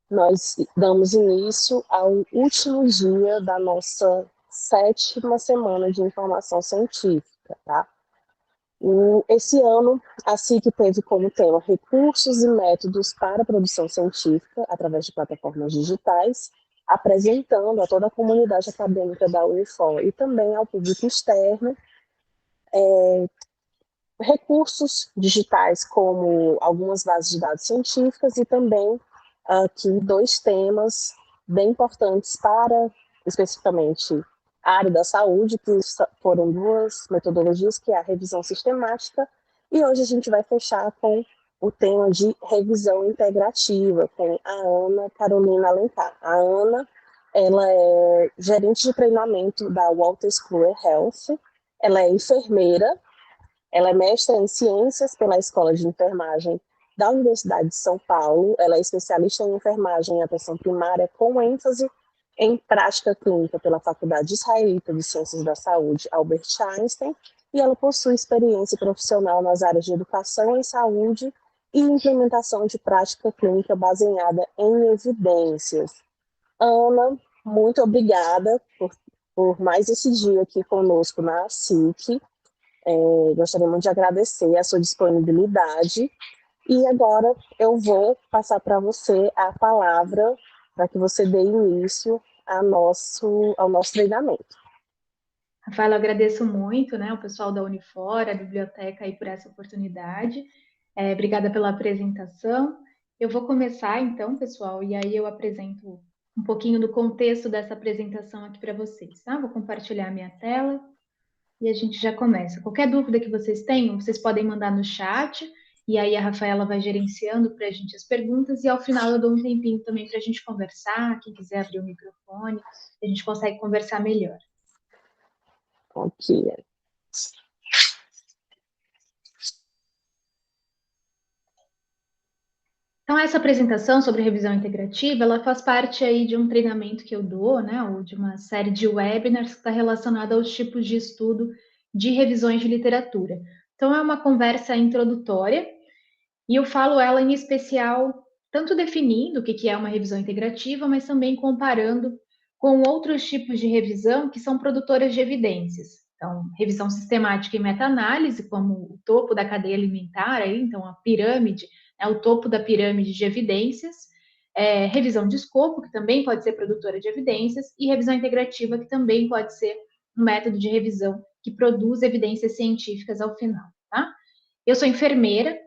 Nós damos início ao último dia da nossa sétima semana de informação científica, tá? Esse ano, a SIC teve como tema recursos e métodos para a produção científica através de plataformas digitais, apresentando a toda a comunidade acadêmica da Unifor e também ao público externo recursos digitais como algumas bases de dados científicas e também aqui dois temas bem importantes para especificamente a área da saúde, que foram duas metodologias, que é a revisão sistemática, e hoje a gente vai fechar com o tema de revisão integrativa, com a Ana Carolina Alencar. A Ana, ela é gerente de treinamento da Walter Kluwer Health, ela é enfermeira, ela é mestra em ciências pela Escola de Enfermagem da Universidade de São Paulo. Ela é especialista em enfermagem e atenção primária, com ênfase em prática clínica pela Faculdade Israelita de Ciências da Saúde, Albert Einstein, e ela possui experiência profissional nas áreas de educação em saúde e implementação de prática clínica baseada em evidências. Ana, muito obrigada por mais esse dia aqui conosco na SIC. Gostaria muito de agradecer a sua disponibilidade. E agora eu vou passar para você a palavra para que você dê início ao nosso treinamento. Rafael, eu agradeço muito, né, o pessoal da Unifor, a biblioteca aí por essa oportunidade. Obrigada pela apresentação. Eu vou começar então, pessoal, e aí eu apresento um pouquinho do contexto dessa apresentação aqui para vocês, tá? Vou compartilhar a minha tela e a gente já começa. Qualquer dúvida que vocês tenham, vocês podem mandar no chat, e aí a Rafaela vai gerenciando para a gente as perguntas, e ao final eu dou um tempinho também para a gente conversar, quem quiser abrir o microfone, a gente consegue conversar melhor. Ok. Então, essa apresentação sobre revisão integrativa, ela faz parte aí de um treinamento que eu dou, né, ou de uma série de webinars que está relacionada aos tipos de estudo de revisões de literatura. Então, é uma conversa introdutória, e eu falo ela em especial, tanto definindo o que é uma revisão integrativa, mas também comparando com outros tipos de revisão que são produtoras de evidências. Então, revisão sistemática e meta-análise, como o topo da cadeia alimentar, aí, então a pirâmide, é o topo da pirâmide de evidências, revisão de escopo, que também pode ser produtora de evidências, e revisão integrativa, que também pode ser um método de revisão que produz evidências científicas ao final. Tá? Eu sou enfermeira,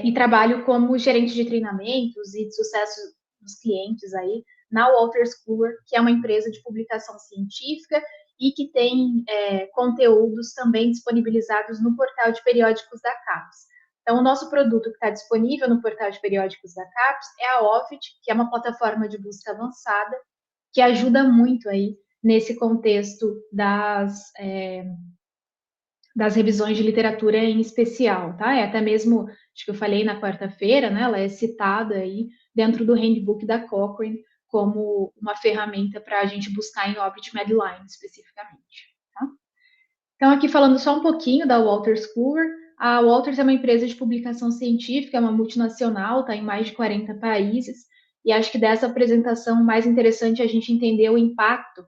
e trabalho como gerente de treinamentos e de sucesso dos clientes aí na Wolters Kluwer, que é uma empresa de publicação científica e que tem conteúdos também disponibilizados no portal de periódicos da CAPES. Então, o nosso produto que está disponível no portal de periódicos da CAPES é a Ovid, que é uma plataforma de busca avançada que ajuda muito aí nesse contexto das revisões de literatura em especial, tá? Até mesmo, acho que eu falei na quarta-feira, né? Ela é citada aí dentro do handbook da Cochrane como uma ferramenta para a gente buscar em Ovid Medline especificamente, tá? Então, aqui falando só um pouquinho da Wolters Kluwer, a Wolters é uma empresa de publicação científica, é uma multinacional, está em mais de 40 países, e acho que dessa apresentação o mais interessante é a gente entender o impacto,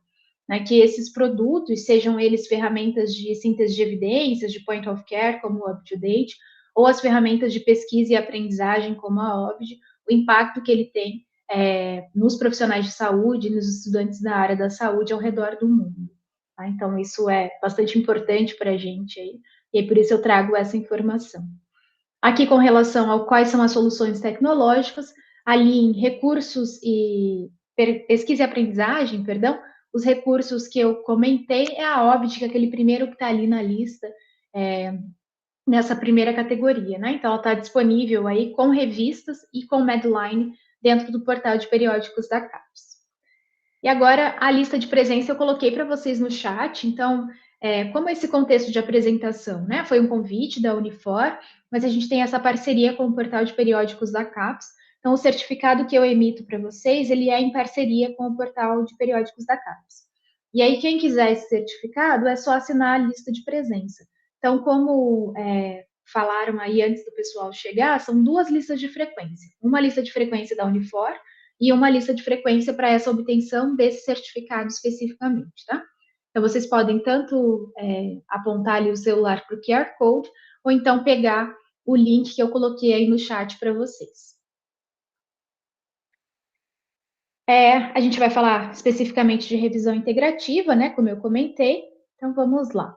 né, que esses produtos, sejam eles ferramentas de síntese de evidências, de point of care, como o UpToDate, ou as ferramentas de pesquisa e aprendizagem, como a Ovid, o impacto que ele tem nos profissionais de saúde, nos estudantes da área da saúde ao redor do mundo. Tá? Então, isso é bastante importante para a gente aí, e aí por isso eu trago essa informação. Aqui, com relação ao quais são as soluções tecnológicas, ali em recursos e pesquisa e aprendizagem, perdão, os recursos que eu comentei é a Ovid, que é aquele primeiro que está ali na lista, nessa primeira categoria, né? Então, ela está disponível aí com revistas e com Medline dentro do portal de periódicos da CAPES. E agora, a lista de presença eu coloquei para vocês no chat, então, como esse contexto de apresentação, né? Foi um convite da Unifor, mas a gente tem essa parceria com o portal de periódicos da CAPES, então o certificado que eu emito para vocês, ele é em parceria com o portal de periódicos da CAPES. E aí, quem quiser esse certificado, é só assinar a lista de presença. Então, como falaram aí antes do pessoal chegar, são 2 listas de frequência. Uma lista de frequência da Unifor e uma lista de frequência para essa obtenção desse certificado especificamente, tá? Então, vocês podem tanto apontar ali o celular para o QR Code, ou então pegar o link que eu coloquei aí no chat para vocês. A gente vai falar especificamente de revisão integrativa, né, como eu comentei. Então, vamos lá.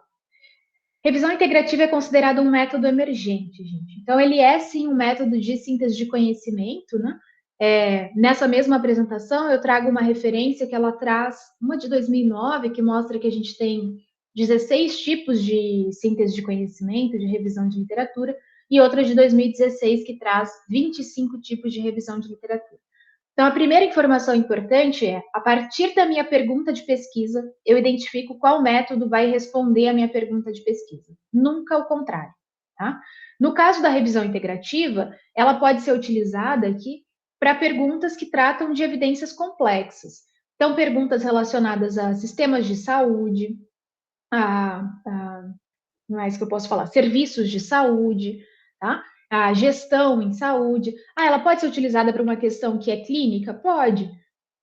Revisão integrativa é considerado um método emergente, gente. Então, ele é, sim, um método de síntese de conhecimento, né? Nessa mesma apresentação, eu trago uma referência que ela traz, uma de 2009, que mostra que a gente tem 16 tipos de síntese de conhecimento, de revisão de literatura, e outra de 2016, que traz 25 tipos de revisão de literatura. Então, a primeira informação importante é, a partir da minha pergunta de pesquisa, eu identifico qual método vai responder à minha pergunta de pesquisa. Nunca o contrário, tá? No caso da revisão integrativa, ela pode ser utilizada aqui para perguntas que tratam de evidências complexas. Então, perguntas relacionadas a sistemas de saúde, mais que eu posso falar, serviços de saúde, tá? A gestão em saúde. Ela pode ser utilizada para uma questão que é clínica? Pode.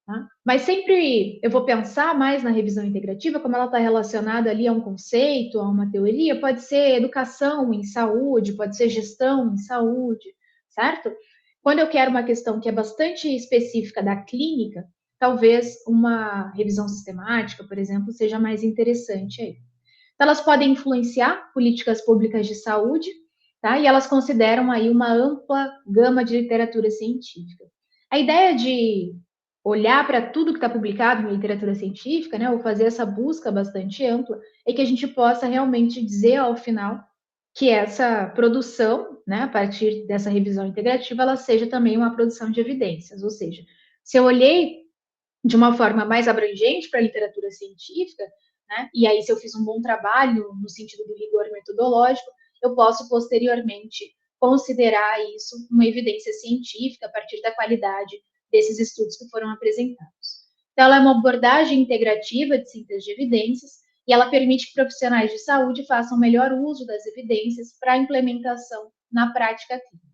Tá? Mas sempre eu vou pensar mais na revisão integrativa, como ela está relacionada ali a um conceito, a uma teoria, pode ser educação em saúde, pode ser gestão em saúde, certo? Quando eu quero uma questão que é bastante específica da clínica, talvez uma revisão sistemática, por exemplo, seja mais interessante aí. Então, elas podem influenciar políticas públicas de saúde, tá? E elas consideram aí uma ampla gama de literatura científica. A ideia de olhar para tudo que está publicado na literatura científica, né, ou fazer essa busca bastante ampla, é que a gente possa realmente dizer ao final que essa produção, né, a partir dessa revisão integrativa, ela seja também uma produção de evidências, ou seja, se eu olhei de uma forma mais abrangente para a literatura científica, né, e aí se eu fiz um bom trabalho no sentido do rigor metodológico, eu posso posteriormente considerar isso uma evidência científica a partir da qualidade desses estudos que foram apresentados. Então, ela é uma abordagem integrativa de síntese de evidências e ela permite que profissionais de saúde façam melhor uso das evidências para a implementação na prática clínica.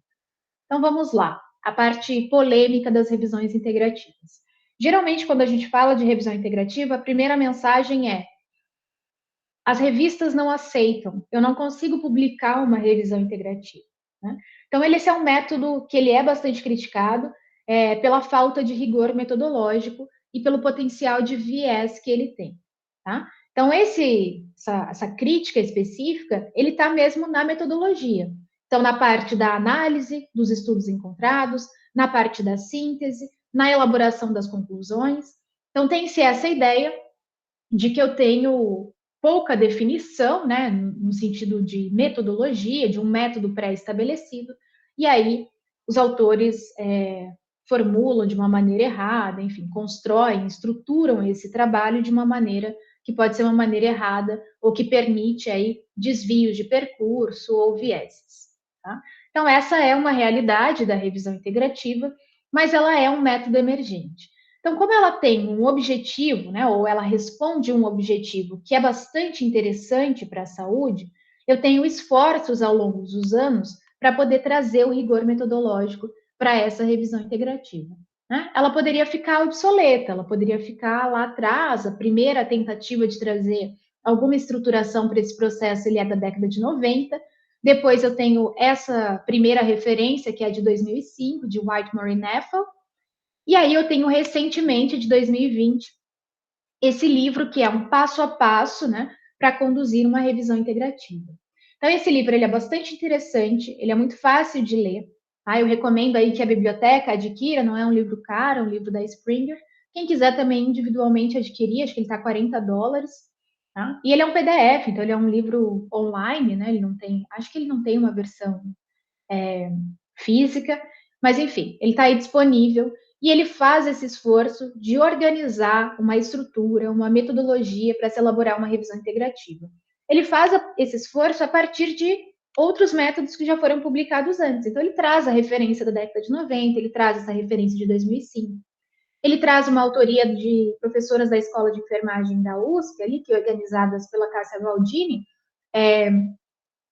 Então, vamos lá, a parte polêmica das revisões integrativas. Geralmente, quando a gente fala de revisão integrativa, a primeira mensagem é: as revistas não aceitam, eu não consigo publicar uma revisão integrativa. Né? Então, esse é um método que ele é bastante criticado pela falta de rigor metodológico e pelo potencial de viés que ele tem. Tá? Então, essa crítica específica, ele está mesmo na metodologia. Então, na parte da análise dos estudos encontrados, na parte da síntese, na elaboração das conclusões. Então, tem-se essa ideia de que eu tenho pouca definição, né, no sentido de metodologia, de um método pré-estabelecido, e aí os autores formulam de uma maneira errada, enfim, constroem, estruturam esse trabalho de uma maneira que pode ser uma maneira errada, ou que permite aí desvios de percurso ou vieses. Tá? Então, essa é uma realidade da revisão integrativa, mas ela é um método emergente. Então, como ela tem um objetivo, né, ou ela responde um objetivo que é bastante interessante para a saúde, eu tenho esforços ao longo dos anos para poder trazer o rigor metodológico para essa revisão integrativa. Né? Ela poderia ficar obsoleta, ela poderia ficar lá atrás, a primeira tentativa de trazer alguma estruturação para esse processo ele é da década de 90, depois eu tenho essa primeira referência, que é de 2005, de Whitmore e Neffel, e aí eu tenho recentemente, de 2020, esse livro que é um passo a passo, né, para conduzir uma revisão integrativa. Então, esse livro ele é bastante interessante, ele é muito fácil de ler. Tá? Eu recomendo aí que a biblioteca adquira, não é um livro caro, é um livro da Springer. Quem quiser também individualmente adquirir, acho que ele está $40. Tá? E ele é um PDF, então ele é um livro online, né? Ele não tem, acho que ele não tem uma versão física, mas enfim, ele está aí disponível e ele faz esse esforço de organizar uma estrutura, uma metodologia para se elaborar uma revisão integrativa. Ele faz esse esforço a partir de outros métodos que já foram publicados antes. Então, ele traz a referência da década de 90, ele traz essa referência de 2005. Ele traz uma autoria de professoras da Escola de Enfermagem da USP, ali, que organizadas pela Cássia Baldini,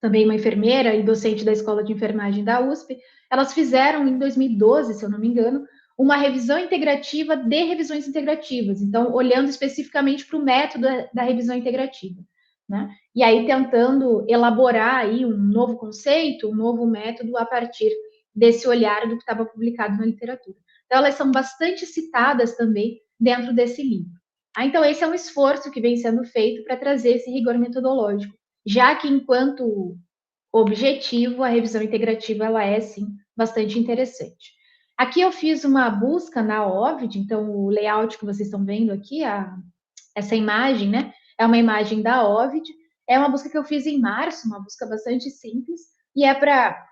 também uma enfermeira e docente da Escola de Enfermagem da USP, elas fizeram em 2012, se eu não me engano, uma revisão integrativa de revisões integrativas, então olhando especificamente para o método da revisão integrativa, né? E aí tentando elaborar aí um novo conceito, um novo método a partir desse olhar do que estava publicado na literatura. Então elas são bastante citadas também dentro desse livro. Então esse é um esforço que vem sendo feito para trazer esse rigor metodológico, já que enquanto objetivo, a revisão integrativa ela é sim bastante interessante. Aqui eu fiz uma busca na Ovid, então o layout que vocês estão vendo aqui, essa imagem, né, é uma imagem da Ovid, é uma busca que eu fiz em março, uma busca bastante simples, e é para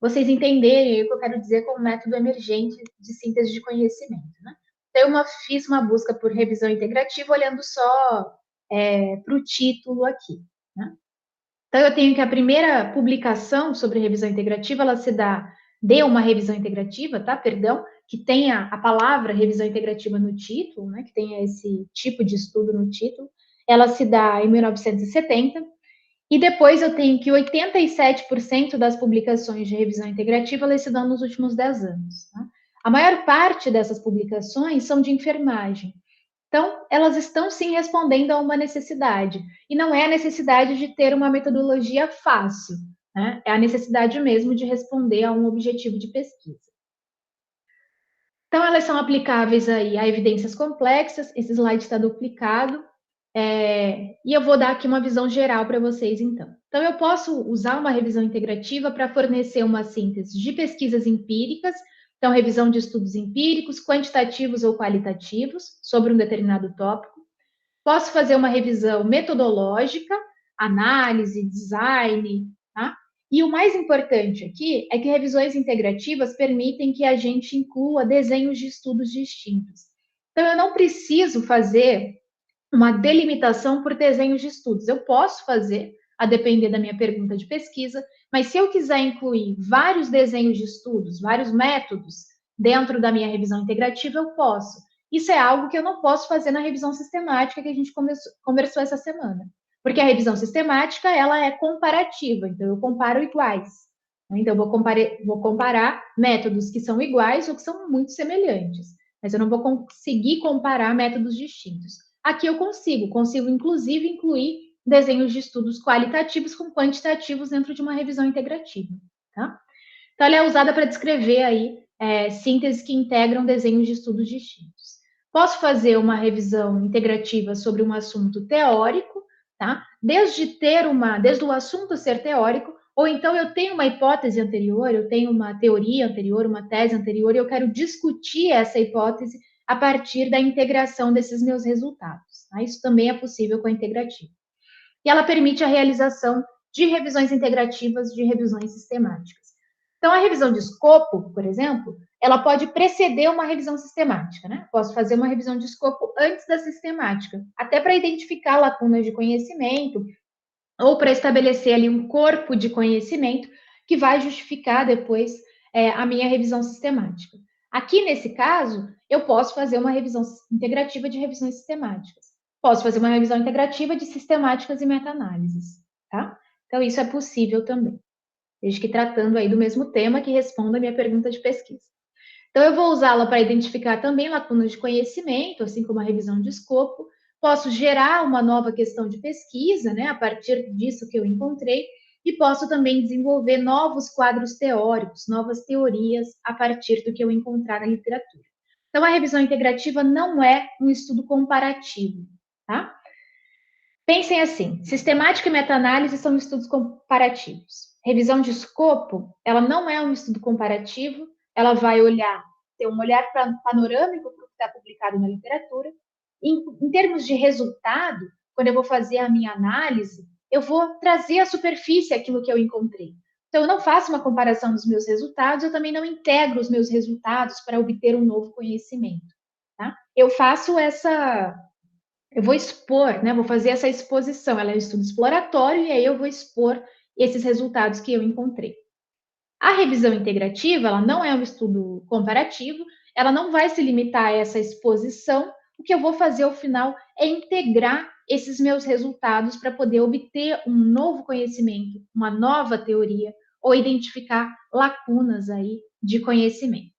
vocês entenderem o que eu quero dizer com o método emergente de síntese de conhecimento, né? Então, eu fiz uma busca por revisão integrativa olhando só para o título aqui, né? Então, eu tenho que a primeira publicação sobre revisão integrativa, ela se dá de uma revisão integrativa, tá? Perdão, que tenha a palavra revisão integrativa no título, né? Que tenha esse tipo de estudo no título. Ela se dá em 1970. E depois eu tenho que 87% das publicações de revisão integrativa elas se dão nos últimos 10 anos. Tá? A maior parte dessas publicações são de enfermagem. Então, elas estão sim respondendo a uma necessidade. E não é a necessidade de ter uma metodologia fácil, né? É a necessidade mesmo de responder a um objetivo de pesquisa. Então, elas são aplicáveis aí a evidências complexas. Esse slide está duplicado. E eu vou dar aqui uma visão geral para vocês, então. Então, eu posso usar uma revisão integrativa para fornecer uma síntese de pesquisas empíricas, então, revisão de estudos empíricos, quantitativos ou qualitativos, sobre um determinado tópico. Posso fazer uma revisão metodológica, análise, design, tá? E o mais importante aqui é que revisões integrativas permitem que a gente inclua desenhos de estudos distintos. Então, eu não preciso fazer uma delimitação por desenhos de estudos. Eu posso fazer, a depender da minha pergunta de pesquisa, mas se eu quiser incluir vários desenhos de estudos, vários métodos dentro da minha revisão integrativa, eu posso. Isso é algo que eu não posso fazer na revisão sistemática que a gente conversou essa semana. Porque a revisão sistemática, ela é comparativa, então eu comparo iguais. Então, eu vou comparar métodos que são iguais ou que são muito semelhantes, mas eu não vou conseguir comparar métodos distintos. Aqui eu consigo inclusive incluir desenhos de estudos qualitativos com quantitativos dentro de uma revisão integrativa, tá? Então, ela é usada para descrever aí sínteses que integram desenhos de estudos distintos. Posso fazer uma revisão integrativa sobre um assunto teórico, tá? Desde o assunto ser teórico, ou então eu tenho uma hipótese anterior, eu tenho uma teoria anterior, uma tese anterior, e eu quero discutir essa hipótese a partir da integração desses meus resultados. Tá? Isso também é possível com a integrativa. E ela permite a realização de revisões integrativas de revisões sistemáticas. Então, a revisão de escopo, por exemplo, ela pode preceder uma revisão sistemática, né? Posso fazer uma revisão de escopo antes da sistemática, até para identificar lacunas de conhecimento ou para estabelecer ali um corpo de conhecimento que vai justificar depois a minha revisão sistemática. Aqui, nesse caso, eu posso fazer uma revisão integrativa de revisões sistemáticas. Posso fazer uma revisão integrativa de sistemáticas e meta-análises, tá? Então, isso é possível também. Desde que tratando aí do mesmo tema que responda a minha pergunta de pesquisa. Então, eu vou usá-la para identificar também lacunas de conhecimento, assim como a revisão de escopo. Posso gerar uma nova questão de pesquisa, né, a partir disso que eu encontrei, e posso também desenvolver novos quadros teóricos, novas teorias a partir do que eu encontrar na literatura. Então, a revisão integrativa não é um estudo comparativo, tá? Pensem assim, sistemática e meta-análise são estudos comparativos. Revisão de escopo, ela não é um estudo comparativo, ela vai ter um olhar panorâmico para o que está publicado na literatura. Em termos de resultado, quando eu vou fazer a minha análise, eu vou trazer à superfície aquilo que eu encontrei. Então, eu não faço uma comparação dos meus resultados, eu também não integro os meus resultados para obter um novo conhecimento. Tá? Eu vou expor, né? Vou fazer essa exposição. Ela é um estudo exploratório e aí eu vou expor esses resultados que eu encontrei. A revisão integrativa, ela não é um estudo comparativo, ela não vai se limitar a essa exposição. o que eu vou fazer ao final é integrar esses meus resultados para poder obter um novo conhecimento, uma nova teoria, ou identificar lacunas aí de conhecimento.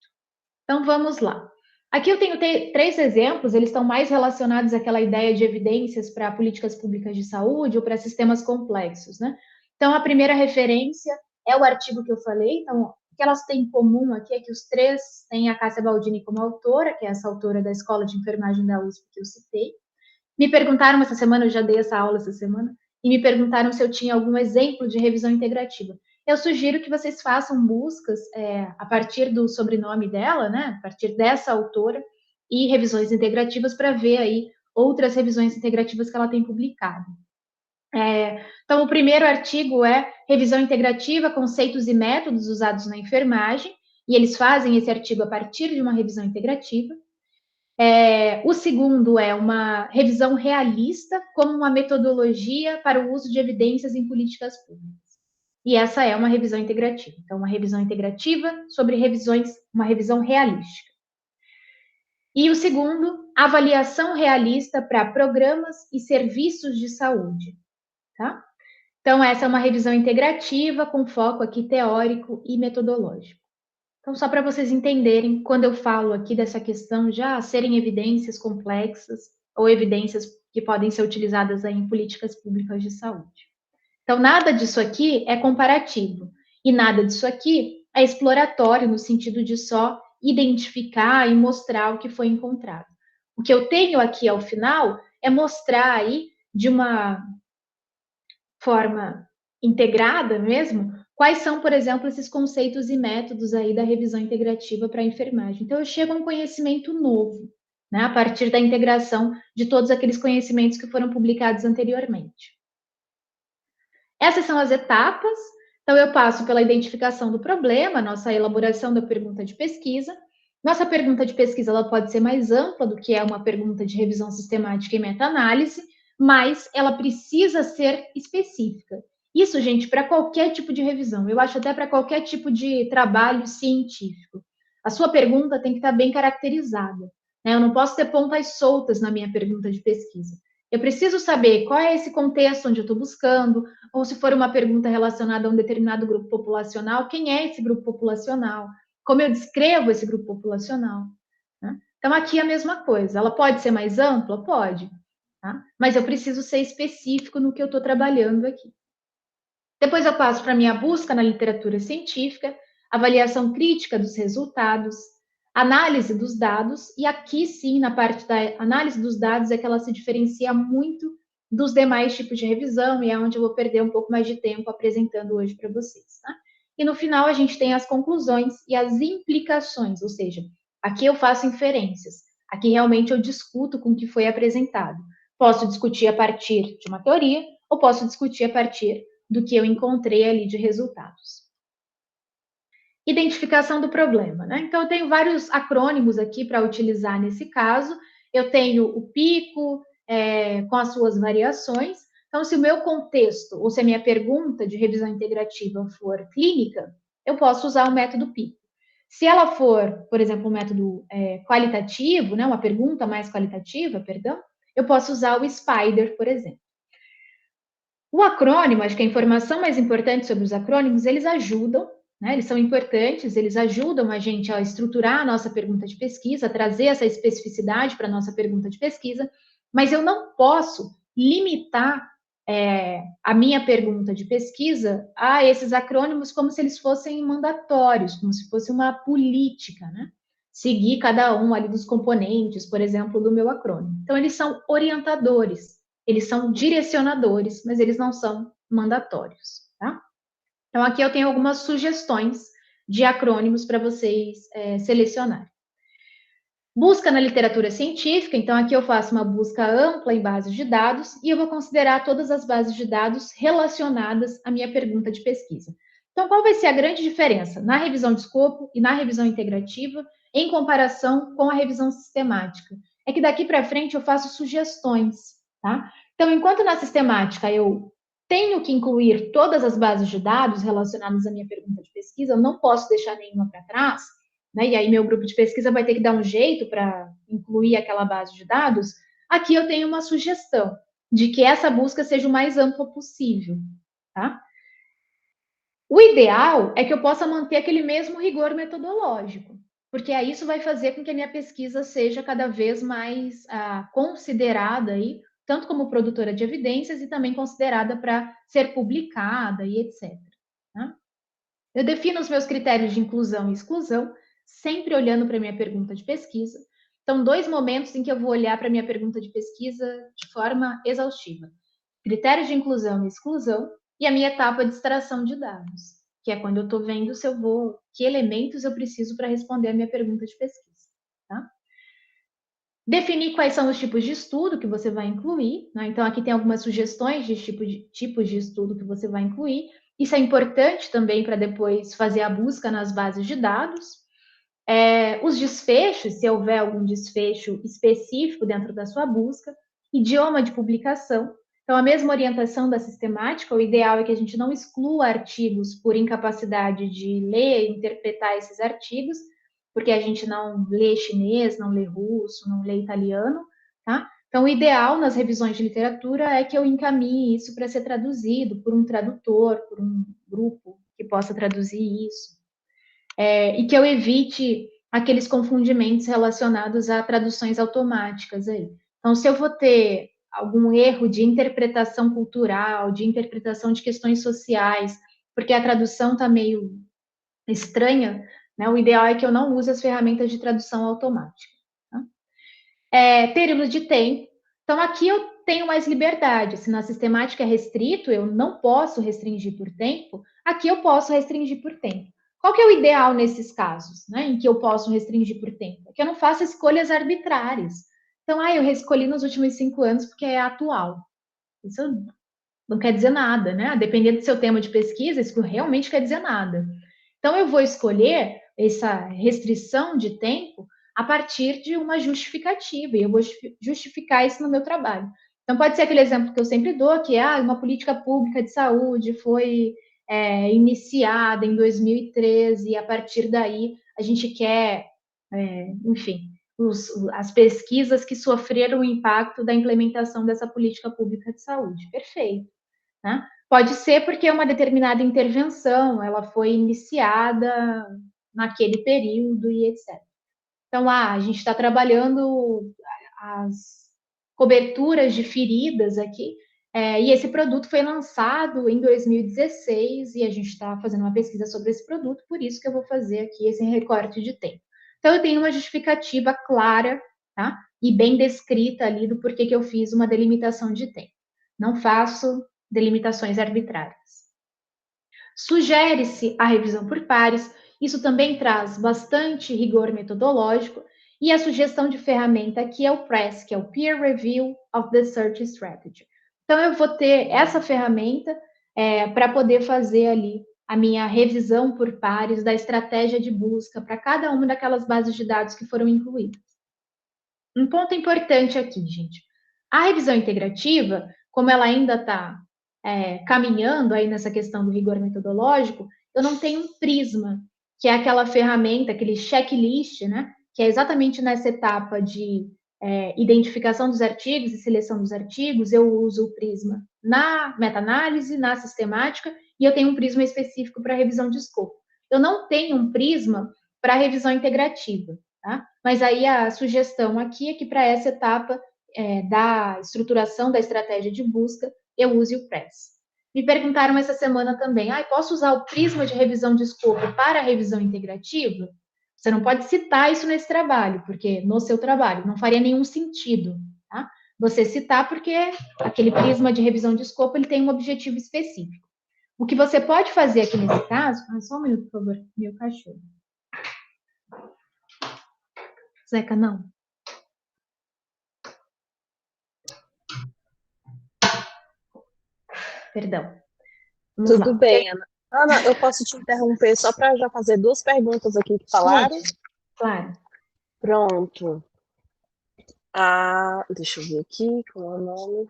Então, vamos lá. Aqui eu tenho 3 exemplos, eles estão mais relacionados àquela ideia de evidências para políticas públicas de saúde ou para sistemas complexos, né? Então, a primeira referência é o artigo que eu falei. Então, o que elas têm em comum aqui é que os 3 têm a Cássia Baldini como autora, que é essa autora da Escola de Enfermagem da USP que eu citei. Me perguntaram essa semana, eu já dei essa aula essa semana, e me perguntaram se eu tinha algum exemplo de revisão integrativa. Eu sugiro que vocês façam buscas a partir do sobrenome dela, né, a partir dessa autora, e revisões integrativas para ver aí outras revisões integrativas que ela tem publicado. Então, o primeiro artigo é Revisão Integrativa, Conceitos e Métodos Usados na Enfermagem, e eles fazem esse artigo a partir de uma revisão integrativa. O segundo é uma revisão realista como uma metodologia para o uso de evidências em políticas públicas. E essa é uma revisão integrativa. Então, uma revisão integrativa sobre uma revisão realística. E o segundo, avaliação realista para programas e serviços de saúde. Tá? Então, essa é uma revisão integrativa com foco aqui teórico e metodológico. Então, só para vocês entenderem, quando eu falo aqui dessa questão já serem evidências complexas ou evidências que podem ser utilizadas aí em políticas públicas de saúde. Então, nada disso aqui é comparativo e nada disso aqui é exploratório no sentido de só identificar e mostrar o que foi encontrado. O que eu tenho aqui ao final é mostrar aí de uma forma integrada mesmo, quais são, por exemplo, esses conceitos e métodos aí da revisão integrativa para a enfermagem. Então, eu chego a um conhecimento novo, né, a partir da integração de todos aqueles conhecimentos que foram publicados anteriormente. Essas são as etapas. Então, eu passo pela identificação do problema, nossa elaboração da pergunta de pesquisa. Nossa pergunta de pesquisa ela pode ser mais ampla do que é uma pergunta de revisão sistemática e meta-análise, mas ela precisa ser específica. Isso, gente, para qualquer tipo de revisão, eu acho até para qualquer tipo de trabalho científico. A sua pergunta tem que estar bem caracterizada, né? Eu não posso ter pontas soltas na minha pergunta de pesquisa. Eu preciso saber qual é esse contexto onde eu estou buscando, ou se for uma pergunta relacionada a um determinado grupo populacional, quem é esse grupo populacional? Como eu descrevo esse grupo populacional? Né? Então, aqui é a mesma coisa. Ela pode ser mais ampla? Pode. Tá? Mas eu preciso ser específico no que eu estou trabalhando aqui. Depois eu passo para a minha busca na literatura científica, avaliação crítica dos resultados, análise dos dados, e aqui sim, na parte da análise dos dados, é que ela se diferencia muito dos demais tipos de revisão, e é onde eu vou perder um pouco mais de tempo apresentando hoje para vocês. Tá? E no final a gente tem as conclusões e as implicações, ou seja, aqui eu faço inferências, aqui realmente eu discuto com o que foi apresentado. Posso discutir a partir de uma teoria, ou posso discutir a partir do que eu encontrei ali de resultados. Identificação do problema, né? Então, eu tenho vários acrônimos aqui para utilizar nesse caso. Eu tenho o PICO, com as suas variações. Então, se o meu contexto, ou se a minha pergunta de revisão integrativa for clínica, eu posso usar o método PICO. Se ela for, por exemplo, um método qualitativo, né, uma pergunta mais qualitativa, perdão, eu posso usar o SPIDER, por exemplo. O acrônimo, acho que a informação mais importante sobre os acrônimos, eles ajudam, né? Eles são importantes, eles ajudam a gente a estruturar a nossa pergunta de pesquisa, a trazer essa especificidade para a nossa pergunta de pesquisa, mas eu não posso limitar a minha pergunta de pesquisa a esses acrônimos como se eles fossem mandatórios, como se fosse uma política, né? Seguir cada um ali dos componentes, por exemplo, do meu acrônimo. Então, eles são orientadores. Eles são direcionadores, mas eles não são mandatórios, tá? Então, aqui eu tenho algumas sugestões de acrônimos para vocês selecionarem. Busca na literatura científica, então aqui eu faço uma busca ampla em bases de dados e eu vou considerar todas as bases de dados relacionadas à minha pergunta de pesquisa. Então, qual vai ser a grande diferença na revisão de escopo e na revisão integrativa em comparação com a revisão sistemática? É que daqui para frente eu faço sugestões, tá? Então, enquanto na sistemática eu tenho que incluir todas as bases de dados relacionadas à minha pergunta de pesquisa, eu não posso deixar nenhuma para trás. né, e aí meu grupo de pesquisa vai ter que dar um jeito para incluir aquela base de dados, aqui eu tenho uma sugestão de que essa busca seja o mais ampla possível, tá? O ideal é que eu possa manter aquele mesmo rigor metodológico, porque aí isso vai fazer com que a minha pesquisa seja cada vez mais considerada aí, tanto como produtora de evidências e também considerada para ser publicada e etc. Tá? Eu defino os meus critérios de inclusão e exclusão, sempre olhando para a minha pergunta de pesquisa. Então, 2 momentos em que eu vou olhar para a minha pergunta de pesquisa de forma exaustiva: critérios de inclusão e exclusão, e a minha etapa de extração de dados, que é quando eu estou vendo se eu vou, que elementos eu preciso para responder a minha pergunta de pesquisa. Tá? Definir quais são os tipos de estudo que você vai incluir, né? Então, aqui tem algumas sugestões de tipos de estudo que você vai incluir. Isso é importante também para depois fazer a busca nas bases de dados. Os desfechos, se houver algum desfecho específico dentro da sua busca. Idioma de publicação. Então, a mesma orientação da sistemática, o ideal é que a gente não exclua artigos por incapacidade de ler e interpretar esses artigos, porque a gente não lê chinês, não lê russo, não lê italiano, tá? Então, o ideal nas revisões de literatura é que eu encaminhe isso para ser traduzido por um tradutor, por um grupo que possa traduzir isso. E que eu evite aqueles confundimentos relacionados a traduções automáticas aí. Então, se eu vou ter algum erro de interpretação cultural, de interpretação de questões sociais, porque a tradução está meio estranha, né, o ideal é que eu não use as ferramentas de tradução automática. Tá? Período de tempo. Então, aqui eu tenho mais liberdade. Se na sistemática é restrito, eu não posso restringir por tempo, aqui eu posso restringir por tempo. Qual que é o ideal nesses casos, né, em que eu posso restringir por tempo? É que eu não faça escolhas arbitrárias. Então, eu escolhi nos últimos 5 anos porque é atual. Isso não quer dizer nada, né? Dependendo do seu tema de pesquisa, isso realmente quer dizer nada. Então, eu vou escolher essa restrição de tempo a partir de uma justificativa, e eu vou justificar isso no meu trabalho. Então, pode ser aquele exemplo que eu sempre dou, que é uma política pública de saúde foi iniciada em 2013, e a partir daí a gente quer, enfim, as pesquisas que sofreram o impacto da implementação dessa política pública de saúde. Perfeito. Né? Pode ser porque uma determinada intervenção ela foi iniciada naquele período e etc. Então, a gente está trabalhando as coberturas de feridas aqui, e esse produto foi lançado em 2016 e a gente está fazendo uma pesquisa sobre esse produto, por isso que eu vou fazer aqui esse recorte de tempo. Então, eu tenho uma justificativa clara, tá? E bem descrita ali do porquê que eu fiz uma delimitação de tempo. Não faço delimitações arbitrárias. Sugere-se a revisão por pares, isso também traz bastante rigor metodológico, e a sugestão de ferramenta aqui é o PRESS, que é o Peer Review of the Search Strategy. Então, eu vou ter essa ferramenta para poder fazer ali a minha revisão por pares da estratégia de busca para cada uma daquelas bases de dados que foram incluídas. Um ponto importante aqui, gente. A revisão integrativa, como ela ainda está caminhando aí nessa questão do rigor metodológico, eu não tenho um prisma, que é aquela ferramenta, aquele checklist, né? Que é exatamente nessa etapa de identificação dos artigos e seleção dos artigos, eu uso o prisma na meta-análise, na sistemática, e eu tenho um prisma específico para revisão de escopo. Eu não tenho um prisma para revisão integrativa, tá? Mas aí a sugestão aqui é que para essa etapa da estruturação da estratégia de busca, eu use o PRESS. Me perguntaram essa semana também, posso usar o prisma de revisão de escopo para a revisão integrativa? Você não pode citar isso nesse trabalho, porque no seu trabalho não faria nenhum sentido, tá? Você citar porque aquele prisma de revisão de escopo ele tem um objetivo específico. O que você pode fazer aqui nesse caso... só um minuto, por favor, meu cachorro. Zeca, não. Perdão. Tudo bem, Ana. Ana, eu posso te interromper só para já fazer 2 perguntas aqui que falaram? Claro. Pronto. Deixa eu ver aqui qual é o nome.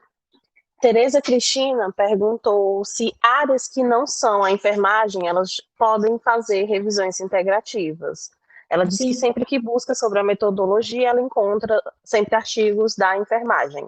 Tereza Cristina perguntou se áreas que não são a enfermagem, elas podem fazer revisões integrativas. Ela diz que Sim. sempre que busca sobre a metodologia, ela encontra sempre artigos da enfermagem.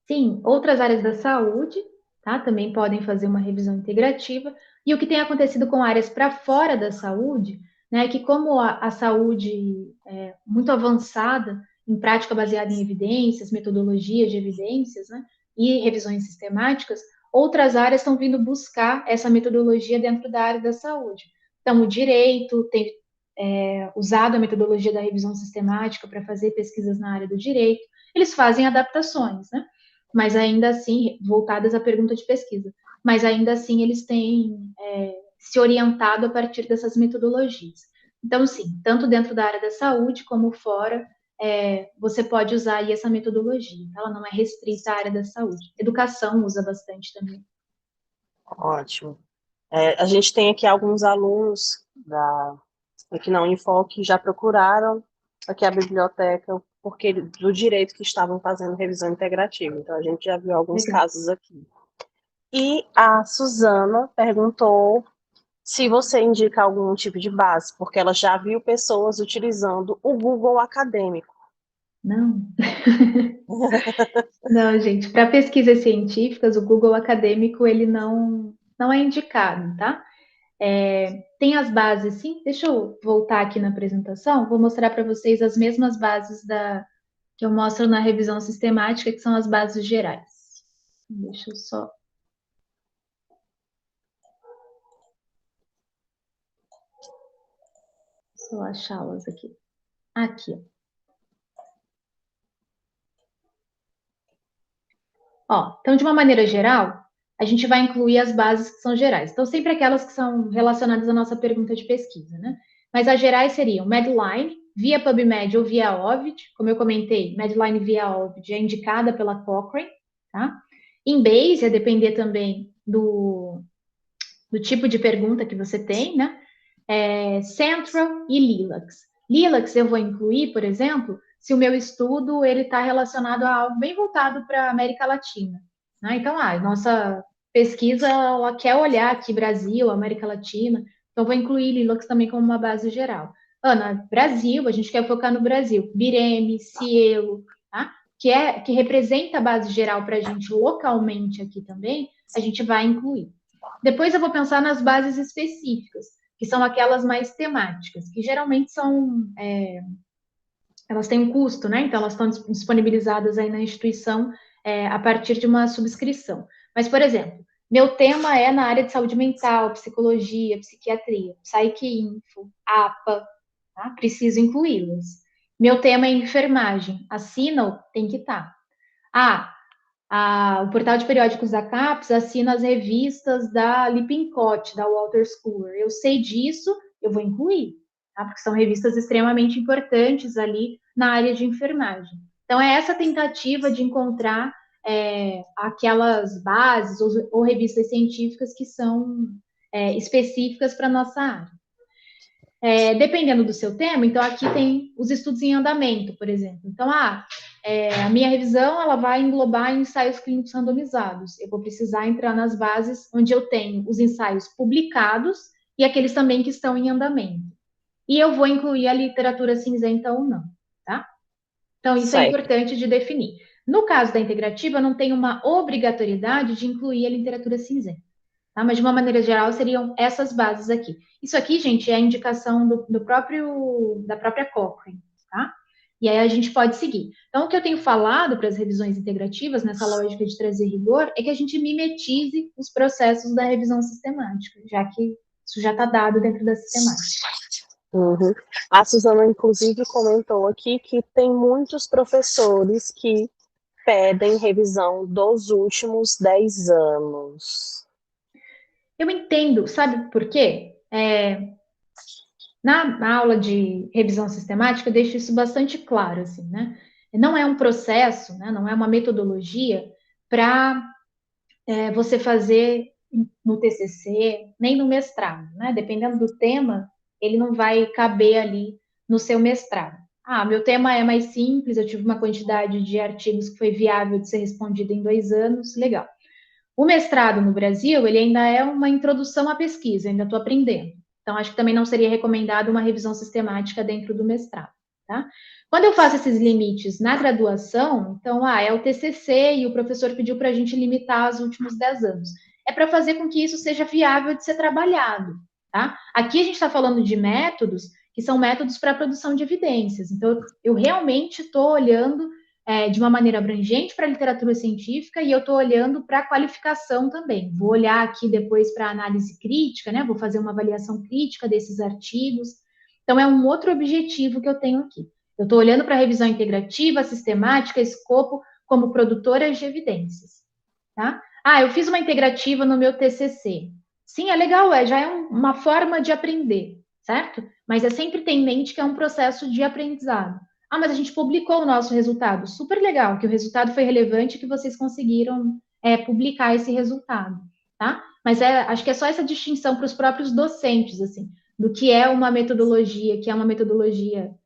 Sim, outras áreas da saúde, tá? Também podem fazer uma revisão integrativa. E o que tem acontecido com áreas para fora da saúde, né, é que como a saúde é muito avançada em prática baseada em evidências, metodologias de evidências, né, e revisões sistemáticas, outras áreas estão vindo buscar essa metodologia dentro da área da saúde. Então, o direito tem usado a metodologia da revisão sistemática para fazer pesquisas na área do direito. Eles fazem adaptações, né? Mas ainda assim, voltadas à pergunta de pesquisa, mas ainda assim eles têm se orientado a partir dessas metodologias. Então, sim, tanto dentro da área da saúde como fora, você pode usar aí essa metodologia. Ela não é restrita à área da saúde. Educação usa bastante também. Ótimo. A gente tem aqui alguns alunos aqui na Unifor que já procuraram aqui a biblioteca porque do direito que estavam fazendo revisão integrativa. Então, a gente já viu alguns Legal. casos aqui. E a Suzana perguntou se você indica algum tipo de base, porque ela já viu pessoas utilizando o Google Acadêmico. Não. Não, gente, para pesquisas científicas, o Google Acadêmico ele não é indicado, tá? Tem as bases, sim. Deixa eu voltar aqui na apresentação. Vou mostrar para vocês as mesmas bases que eu mostro na revisão sistemática, que são as bases gerais. Deixa eu só achá-las aqui. Aqui. Ó, então, de uma maneira geral, a gente vai incluir as bases que são gerais. Então, sempre aquelas que são relacionadas à nossa pergunta de pesquisa, né? Mas as gerais seriam Medline, via PubMed ou via Ovid. Como eu comentei, Medline via Ovid é indicada pela Cochrane, tá? Embase, a depender também do tipo de pergunta que você tem, né? Central e Lilacs. Lilacs eu vou incluir, por exemplo, se o meu estudo ele está relacionado a algo bem voltado para a América Latina. Né? Então, nossa pesquisa ela quer olhar aqui Brasil, América Latina, então vou incluir Lilacs também como uma base geral. Ana, Brasil, a gente quer focar no Brasil. Bireme, Cielo, tá? Que representa a base geral para a gente localmente aqui também, a gente vai incluir. Depois eu vou pensar nas bases específicas, que são aquelas mais temáticas, que geralmente elas têm um custo, né? Então elas estão disponibilizadas aí na instituição a partir de uma subscrição. Mas, por exemplo, meu tema é na área de saúde mental, psicologia, psiquiatria, Psyque-Info, APA, tá? Preciso incluí-las. Meu tema é enfermagem, a Sinal tem que estar. O portal de periódicos da CAPES assina as revistas da Lippincott, da Walter Schooler. Eu sei disso, eu vou incluir, tá? Porque são revistas extremamente importantes ali na área de enfermagem. Então, é essa tentativa de encontrar aquelas bases ou revistas científicas que são específicas para a nossa área. Dependendo do seu tema, então aqui tem os estudos em andamento, por exemplo. Então, a minha revisão ela vai englobar ensaios clínicos randomizados. Eu vou precisar entrar nas bases onde eu tenho os ensaios publicados e aqueles também que estão em andamento. E eu vou incluir a literatura cinzenta ou não, tá? Então, isso é Certo. importante de definir. No caso da integrativa, eu não tenho uma obrigatoriedade de incluir a literatura cinzenta. Tá? Mas, de uma maneira geral, seriam essas bases aqui. Isso aqui, gente, é a indicação da própria Cochrane, tá? E aí a gente pode seguir. Então, o que eu tenho falado para as revisões integrativas, nessa lógica de trazer rigor, é que a gente mimetize os processos da revisão sistemática, já que isso já está dado dentro da sistemática. Uhum. A Suzana, inclusive, comentou aqui que tem muitos professores que pedem revisão dos últimos 10 anos. Eu entendo, sabe por quê? Na aula de revisão sistemática, eu deixo isso bastante claro, assim, né? Não é um processo, né? Não é uma metodologia para você fazer no TCC, nem no mestrado, né? Dependendo do tema, ele não vai caber ali no seu mestrado. Meu tema é mais simples, eu tive uma quantidade de artigos que foi viável de ser respondida em 2 anos, legal. O mestrado no Brasil, ele ainda é uma introdução à pesquisa, ainda estou aprendendo. Então, acho que também não seria recomendado uma revisão sistemática dentro do mestrado, tá? Quando eu faço esses limites na graduação, então, é o TCC e o professor pediu para a gente limitar os últimos 10 anos. É para fazer com que isso seja viável de ser trabalhado, tá? Aqui a gente está falando de métodos que são métodos para a produção de evidências. Então, eu realmente estou olhando de uma maneira abrangente para a literatura científica e eu estou olhando para a qualificação também. Vou olhar aqui depois para a análise crítica, né? Vou fazer uma avaliação crítica desses artigos. Então, é um outro objetivo que eu tenho aqui. Eu estou olhando para a revisão integrativa, sistemática, escopo, como produtora de evidências, tá? Eu fiz uma integrativa no meu TCC. Sim, é legal, já é uma forma de aprender, certo? Mas é sempre ter em mente que é um processo de aprendizado. Mas a gente publicou o nosso resultado. Super legal, que o resultado foi relevante e que vocês conseguiram publicar esse resultado, tá? Mas acho que é só essa distinção para os próprios docentes, assim, do que é uma metodologia,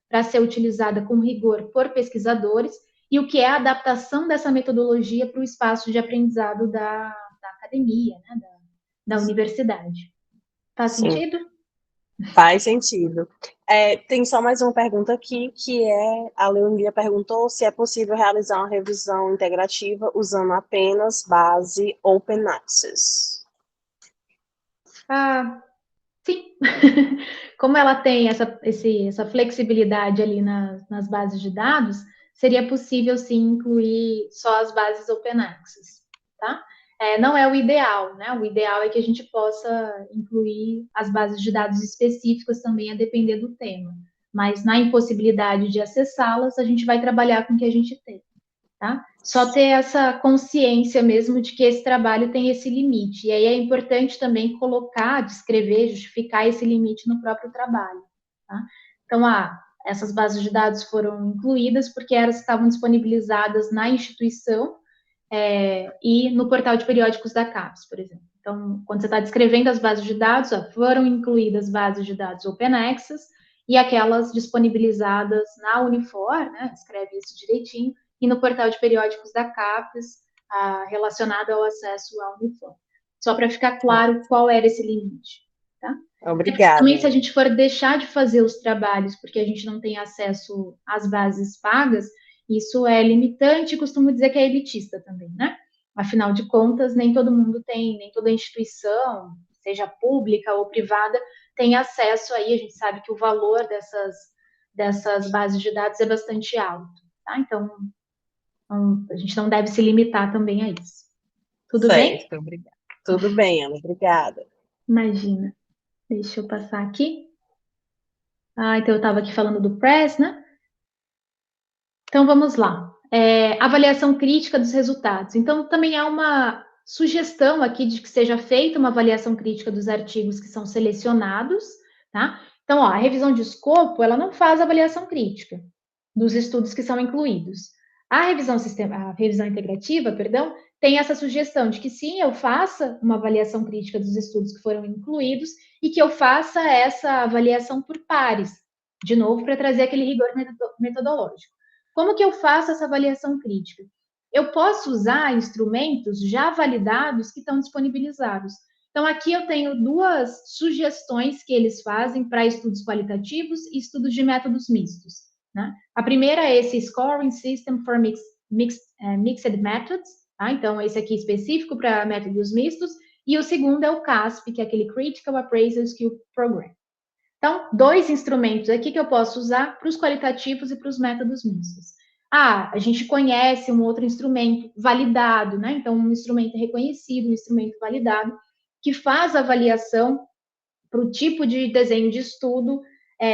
para ser utilizada com rigor por pesquisadores, e o que é a adaptação dessa metodologia para o espaço de aprendizado da academia, né, da universidade. Faz sentido? Faz sentido. Tem só mais uma pergunta aqui, que a Leonia perguntou se é possível realizar uma revisão integrativa usando apenas base Open Access. Sim. Como ela tem essa flexibilidade ali nas bases de dados, seria possível, sim, incluir só as bases Open Access, tá? Não é o ideal, né? O ideal é que a gente possa incluir as bases de dados específicas também, a depender do tema. Mas na impossibilidade de acessá-las, a gente vai trabalhar com o que a gente tem, tá? Só ter essa consciência mesmo de que esse trabalho tem esse limite. E aí é importante também colocar, descrever, justificar esse limite no próprio trabalho, tá? Então, essas bases de dados foram incluídas porque elas estavam disponibilizadas na instituição e no portal de periódicos da CAPES, por exemplo. Então, quando você está descrevendo as bases de dados, foram incluídas bases de dados Open Access e aquelas disponibilizadas na Unifor, né, escreve isso direitinho, e no portal de periódicos da CAPES, relacionado ao acesso à Unifor. Só para ficar claro qual era esse limite. Tá? Obrigada. Também, se a gente for deixar de fazer os trabalhos porque a gente não tem acesso às bases pagas, isso é limitante e costumo dizer que é elitista também, né? Afinal de contas, nem todo mundo tem, nem toda instituição, seja pública ou privada, tem acesso aí. A gente sabe que o valor dessas bases de dados é bastante alto, tá? Então, a gente não deve se limitar também a isso. Tudo bem? Obrigada. Tudo bem, Ana, obrigada. Imagina. Deixa eu passar aqui. Então eu estava aqui falando do PRESS, né? Então vamos lá. Avaliação crítica dos resultados. Então também há uma sugestão aqui de que seja feita uma avaliação crítica dos artigos que são selecionados, tá? Então, a revisão de escopo, ela não faz avaliação crítica dos estudos que são incluídos. A revisão integrativa, perdão, tem essa sugestão de que sim, eu faça uma avaliação crítica dos estudos que foram incluídos e que eu faça essa avaliação por pares, de novo, para trazer aquele rigor metodológico. Como que eu faço essa avaliação crítica? Eu posso usar instrumentos já validados que estão disponibilizados. Então, aqui eu tenho duas sugestões que eles fazem para estudos qualitativos e estudos de métodos mistos, né? A primeira é esse Scoring System for Mixed Methods, tá? Então, esse aqui específico para métodos mistos, e o segundo é o CASP, que é aquele Critical Appraisal Skill Program. Então, dois instrumentos aqui que eu posso usar para os qualitativos e para os métodos mistos. A gente conhece um outro instrumento validado, né? Então, um instrumento reconhecido, um instrumento validado, que faz avaliação para o tipo de desenho de estudo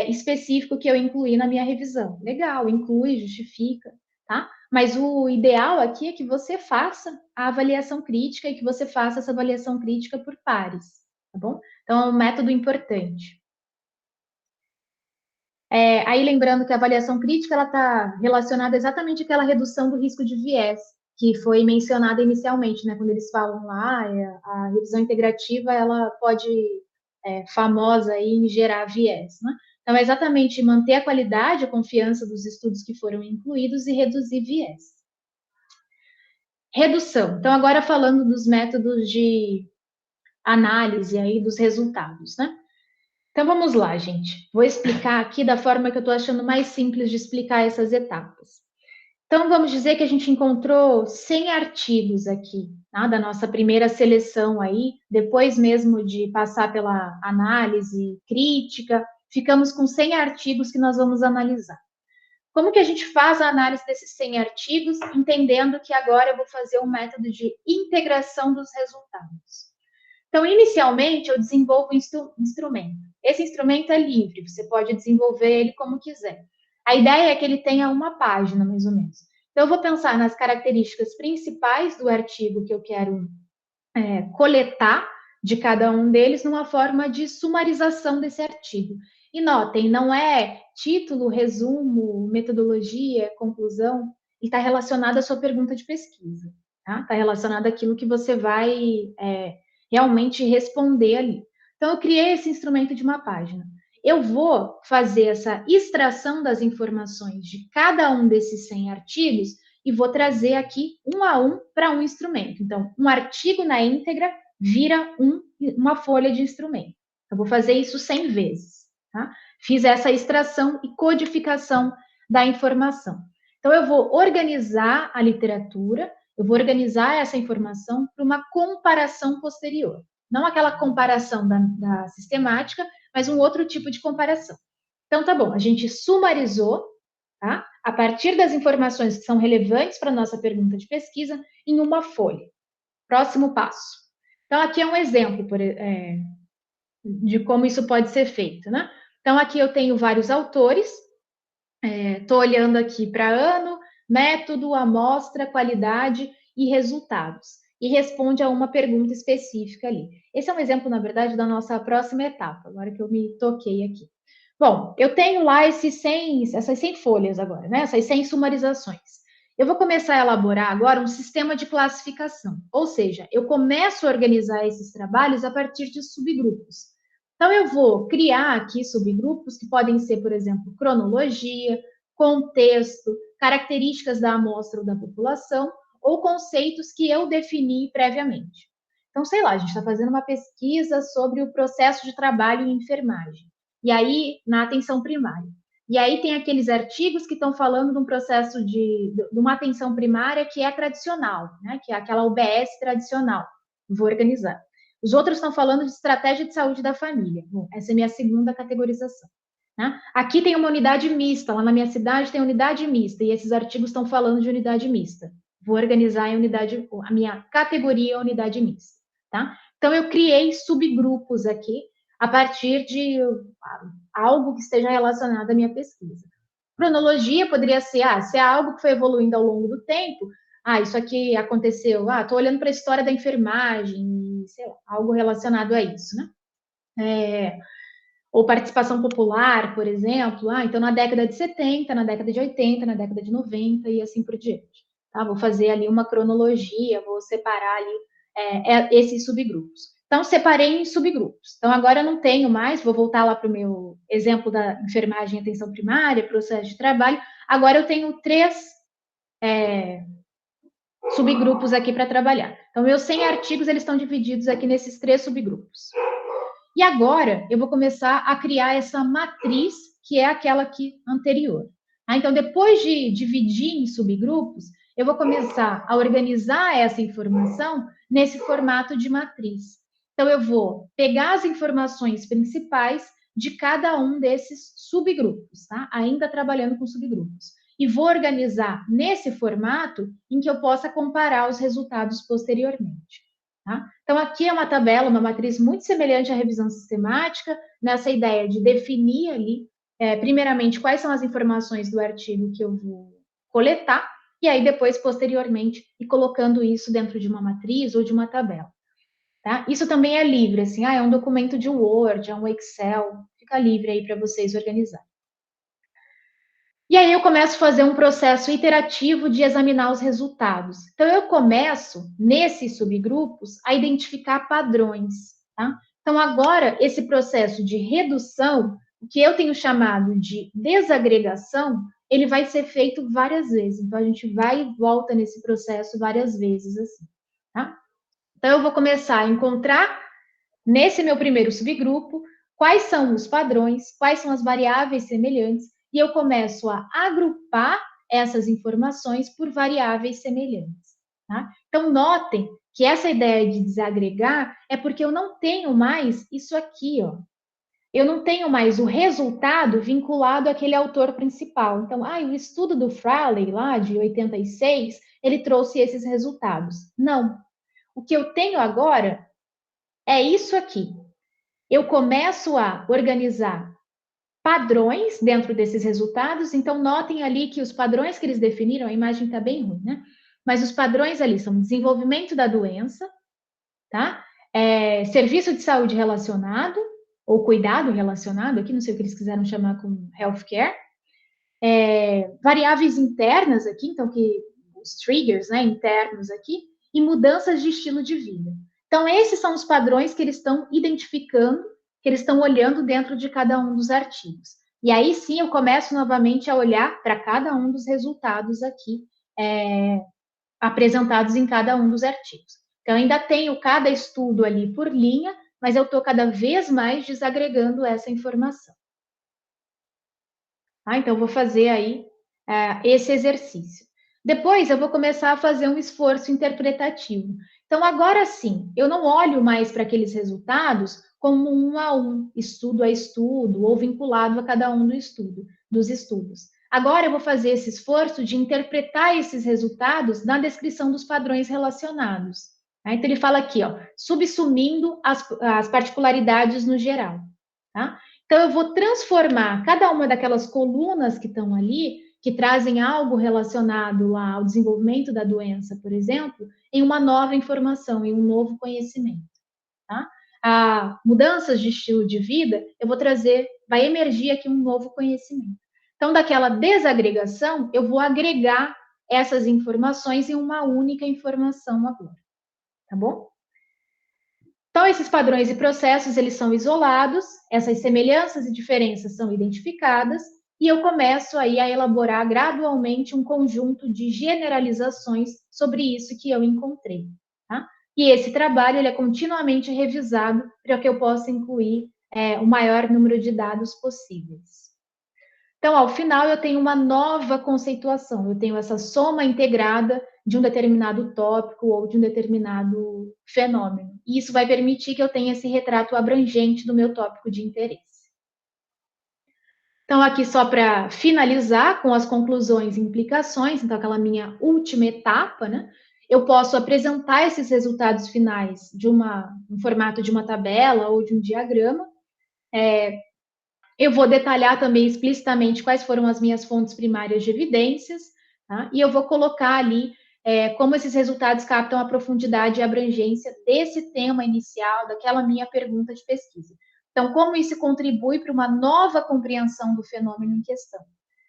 específico que eu incluí na minha revisão. Legal, inclui, justifica, tá? Mas o ideal aqui é que você faça a avaliação crítica e que você faça essa avaliação crítica por pares, tá bom? Então, é um método importante. Aí lembrando que a avaliação crítica ela está relacionada exatamente àquela redução do risco de viés que foi mencionada inicialmente, né? Quando eles falam lá, a revisão integrativa ela pode famosa aí em gerar viés, né? Então é exatamente manter a qualidade, a confiança dos estudos que foram incluídos e reduzir viés. Redução. Então agora falando dos métodos de análise aí dos resultados, né? Então, vamos lá, gente. Vou explicar aqui da forma que eu estou achando mais simples de explicar essas etapas. Então, vamos dizer que a gente encontrou 100 artigos aqui, tá? Da nossa primeira seleção aí, depois mesmo de passar pela análise crítica, ficamos com 100 artigos que nós vamos analisar. Como que a gente faz a análise desses 100 artigos, entendendo que agora eu vou fazer um método de integração dos resultados? Então, inicialmente, eu desenvolvo um instrumento. Esse instrumento é livre, você pode desenvolver ele como quiser. A ideia é que ele tenha uma página, mais ou menos. Então, eu vou pensar nas características principais do artigo que eu quero coletar de cada um deles numa forma de sumarização desse artigo. E notem, não é título, resumo, metodologia, conclusão, e está relacionado à sua pergunta de pesquisa. Está relacionado àquilo que você vai realmente responder ali. Então, eu criei esse instrumento de uma página. Eu vou fazer essa extração das informações de cada um desses 100 artigos e vou trazer aqui um a um para um instrumento. Então, um artigo na íntegra vira uma folha de instrumento. Eu vou fazer isso 100 vezes. Tá? Fiz essa extração e codificação da informação. Então, eu vou organizar a literatura, eu vou organizar essa informação para uma comparação posterior. Não aquela comparação da sistemática, mas um outro tipo de comparação. Então, tá bom, a gente sumarizou, tá? A partir das informações que são relevantes para a nossa pergunta de pesquisa, em uma folha. Próximo passo. Então, aqui é um exemplo de como isso pode ser feito, né? Então, aqui eu tenho vários autores, estou olhando aqui para ano, método, amostra, qualidade e resultados. E responde a uma pergunta específica ali. Esse é um exemplo, na verdade, da nossa próxima etapa, agora que eu me toquei aqui. Bom, eu tenho lá essas 100 folhas agora, né? Essas 100 sumarizações. Eu vou começar a elaborar agora um sistema de classificação, ou seja, eu começo a organizar esses trabalhos a partir de subgrupos. Então, eu vou criar aqui subgrupos que podem ser, por exemplo, cronologia, contexto, características da amostra ou da população, ou conceitos que eu defini previamente. Então, sei lá, a gente está fazendo uma pesquisa sobre o processo de trabalho em enfermagem, e aí, na atenção primária. E aí tem aqueles artigos que estão falando de um processo de uma atenção primária que é tradicional, né? Que é aquela UBS tradicional. Vou organizar. Os outros estão falando de estratégia de saúde da família. Bom, essa é a minha segunda categorização. Né? Aqui tem uma unidade mista, lá na minha cidade tem unidade mista, e esses artigos estão falando de unidade mista. Vou organizar em unidade, a minha categoria é unidade mista. Tá? Então, eu criei subgrupos aqui, a partir de algo que esteja relacionado à minha pesquisa. Cronologia poderia ser, se é algo que foi evoluindo ao longo do tempo, isso aqui aconteceu, estou olhando para a história da enfermagem, sei lá, algo relacionado a isso, né? Ou participação popular, por exemplo, então na década de 70, na década de 80, na década de 90 e assim por diante. Tá? Vou fazer ali uma cronologia, vou separar ali esses subgrupos. Então, separei em subgrupos. Então, agora eu não tenho mais, vou voltar lá para o meu exemplo da enfermagem e atenção primária, processo de trabalho. Agora eu tenho 3 subgrupos aqui para trabalhar. Então, meus 100 artigos, eles estão divididos aqui nesses 3 subgrupos. E agora, eu vou começar a criar essa matriz, que é aquela aqui anterior. Então, depois de dividir em subgrupos, eu vou começar a organizar essa informação nesse formato de matriz. Então, eu vou pegar as informações principais de cada um desses subgrupos, tá? Ainda trabalhando com subgrupos. E vou organizar nesse formato em que eu possa comparar os resultados posteriormente. Tá? Então, aqui é uma tabela, uma matriz muito semelhante à revisão sistemática, nessa ideia de definir ali, primeiramente, quais são as informações do artigo que eu vou coletar, e aí depois, posteriormente, ir colocando isso dentro de uma matriz ou de uma tabela. Tá? Isso também é livre, assim, é um documento de Word, é um Excel, fica livre aí para vocês organizarem. E aí eu começo a fazer um processo iterativo de examinar os resultados. Então, eu começo, nesses subgrupos, a identificar padrões. Tá? Então, agora, esse processo de redução, o que eu tenho chamado de desagregação, ele vai ser feito várias vezes. Então, a gente vai e volta nesse processo várias vezes. Assim, tá? Então, eu vou começar a encontrar, nesse meu primeiro subgrupo, quais são os padrões, quais são as variáveis semelhantes, e eu começo a agrupar essas informações por variáveis semelhantes. Tá? Então, notem que essa ideia de desagregar é porque eu não tenho mais isso aqui, ó. Eu não tenho mais o resultado vinculado àquele autor principal. Então, o estudo do Fraley, lá de 86, ele trouxe esses resultados. Não. O que eu tenho agora é isso aqui. Eu começo a organizar padrões dentro desses resultados. Então, notem ali que os padrões que eles definiram, a imagem está bem ruim, né? Mas os padrões ali são desenvolvimento da doença, tá? Serviço de saúde relacionado, ou cuidado relacionado, aqui não sei o que eles quiseram chamar com healthcare, variáveis internas aqui, então que os triggers, né, internos aqui, e mudanças de estilo de vida. Então, esses são os padrões que eles estão identificando, que eles estão olhando dentro de cada um dos artigos. E aí sim eu começo novamente a olhar para cada um dos resultados aqui, apresentados em cada um dos artigos. Então, ainda tenho cada estudo ali por linha, mas eu estou cada vez mais desagregando essa informação. Então, eu vou fazer aí esse exercício. Depois, eu vou começar a fazer um esforço interpretativo. Então, agora sim, eu não olho mais para aqueles resultados como um a um, estudo a estudo, ou vinculado a cada um dos estudos. Agora, eu vou fazer esse esforço de interpretar esses resultados na descrição dos padrões relacionados. Então, ele fala aqui, ó, subsumindo as particularidades no geral. Tá? Então, eu vou transformar cada uma daquelas colunas que estão ali, que trazem algo relacionado lá ao desenvolvimento da doença, por exemplo, em uma nova informação, em um novo conhecimento. Tá? A mudanças de estilo de vida, eu vou trazer, vai emergir aqui um novo conhecimento. Então, daquela desagregação, eu vou agregar essas informações em uma única informação agora. Tá bom? Então, esses padrões e processos, eles são isolados, essas semelhanças e diferenças são identificadas, e eu começo aí a elaborar gradualmente um conjunto de generalizações sobre isso que eu encontrei. Tá? E esse trabalho ele é continuamente revisado para que eu possa incluir o maior número de dados possíveis. Então, ao final, eu tenho uma nova conceituação, eu tenho essa soma integrada de um determinado tópico ou de um determinado fenômeno. E isso vai permitir que eu tenha esse retrato abrangente do meu tópico de interesse. Então, aqui só para finalizar com as conclusões e implicações, então aquela minha última etapa, né? Eu posso apresentar esses resultados finais no formato de uma tabela ou de um diagrama. Eu vou detalhar também explicitamente quais foram as minhas fontes primárias de evidências, tá? E eu vou colocar ali como esses resultados captam a profundidade e abrangência desse tema inicial, daquela minha pergunta de pesquisa. Então, como isso contribui para uma nova compreensão do fenômeno em questão?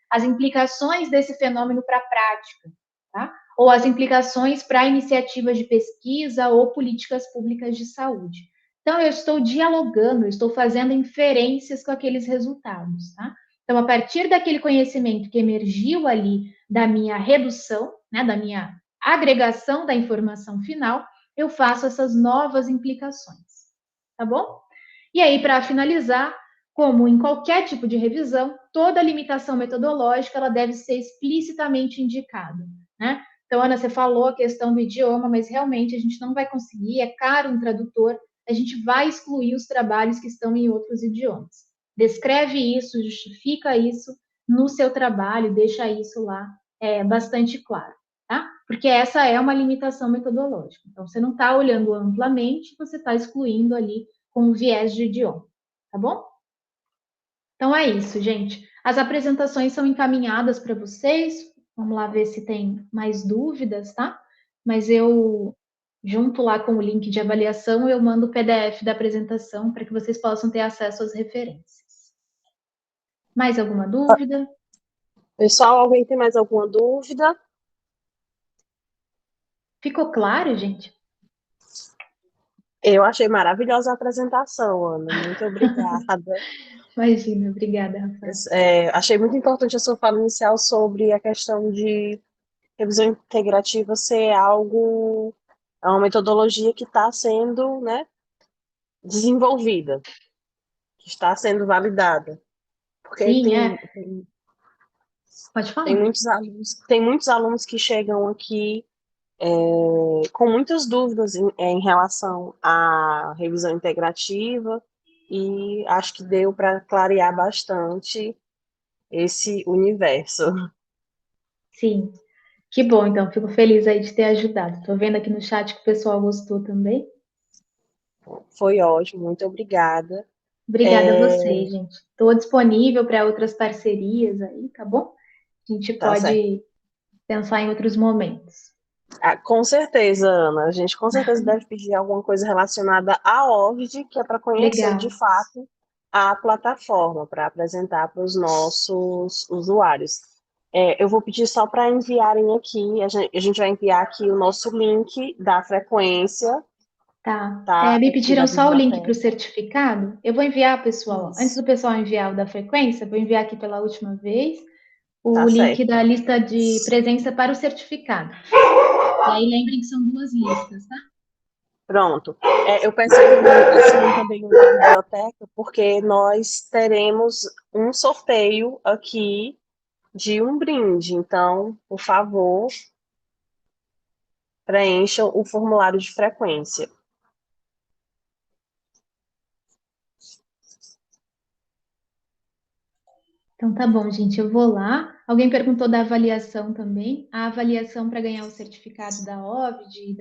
As implicações desse fenômeno para a prática, tá? Ou as implicações para iniciativas de pesquisa ou políticas públicas de saúde. Então, eu estou dialogando, eu estou fazendo inferências com aqueles resultados, tá? Então, a partir daquele conhecimento que emergiu ali da minha redução, né, da minha agregação da informação final, eu faço essas novas implicações, tá bom? E aí, para finalizar, como em qualquer tipo de revisão, toda limitação metodológica ela deve ser explicitamente indicada, né? Então, Ana, você falou a questão do idioma, mas realmente a gente não vai conseguir, é caro um tradutor, a gente vai excluir os trabalhos que estão em outros idiomas. Descreve isso, justifica isso no seu trabalho, deixa isso lá bastante claro, tá? Porque essa é uma limitação metodológica. Então, você não está olhando amplamente, você está excluindo ali com viés de idioma, tá bom? Então é isso, gente. As apresentações são encaminhadas para vocês. Vamos lá ver se tem mais dúvidas, tá? Mas eu, junto lá com o link de avaliação, eu mando o PDF da apresentação para que vocês possam ter acesso às referências. Mais alguma dúvida? Pessoal, alguém tem mais alguma dúvida? Ficou claro, gente? Eu achei maravilhosa a apresentação, Ana. Muito obrigada. Imagina, obrigada, Rafael. Achei muito importante a sua fala inicial sobre a questão de revisão integrativa ser algo, é uma metodologia que está sendo, né, desenvolvida. que está sendo validada. Porque Sim, pode falar. Tem muitos alunos que chegam aqui com muitas dúvidas em relação à revisão integrativa, e acho que deu para clarear bastante esse universo. Sim, que bom, então, fico feliz aí de ter ajudado. Estou vendo aqui no chat que o pessoal gostou também. Foi ótimo, muito obrigada. Obrigada a vocês, gente. Estou disponível para outras parcerias aí, tá bom? A gente Tá certo. pode pensar em outros momentos. Com certeza, Ana. A gente com certeza deve pedir alguma coisa relacionada à OVD, que é para conhecer de Legal. fato a plataforma, para apresentar para os nossos usuários. Eu vou pedir só para enviarem aqui, a gente vai enviar aqui o nosso link da frequência, Tá. tá? Me Aqui da pediram só o link para o biblioteca. certificado. Eu vou enviar, pessoal. Antes Isso, do pessoal enviar o da frequência, vou enviar aqui pela última vez o tá link certo. da lista de presença para o certificado. E aí lembrem que são 2 listas, tá? Pronto. Eu peço que assinem também o da biblioteca, porque nós teremos um sorteio aqui de um brinde. Então, por favor, preencham o formulário de frequência. Então tá bom, gente, eu vou lá. Alguém perguntou da avaliação também. A avaliação para ganhar o certificado da OVD e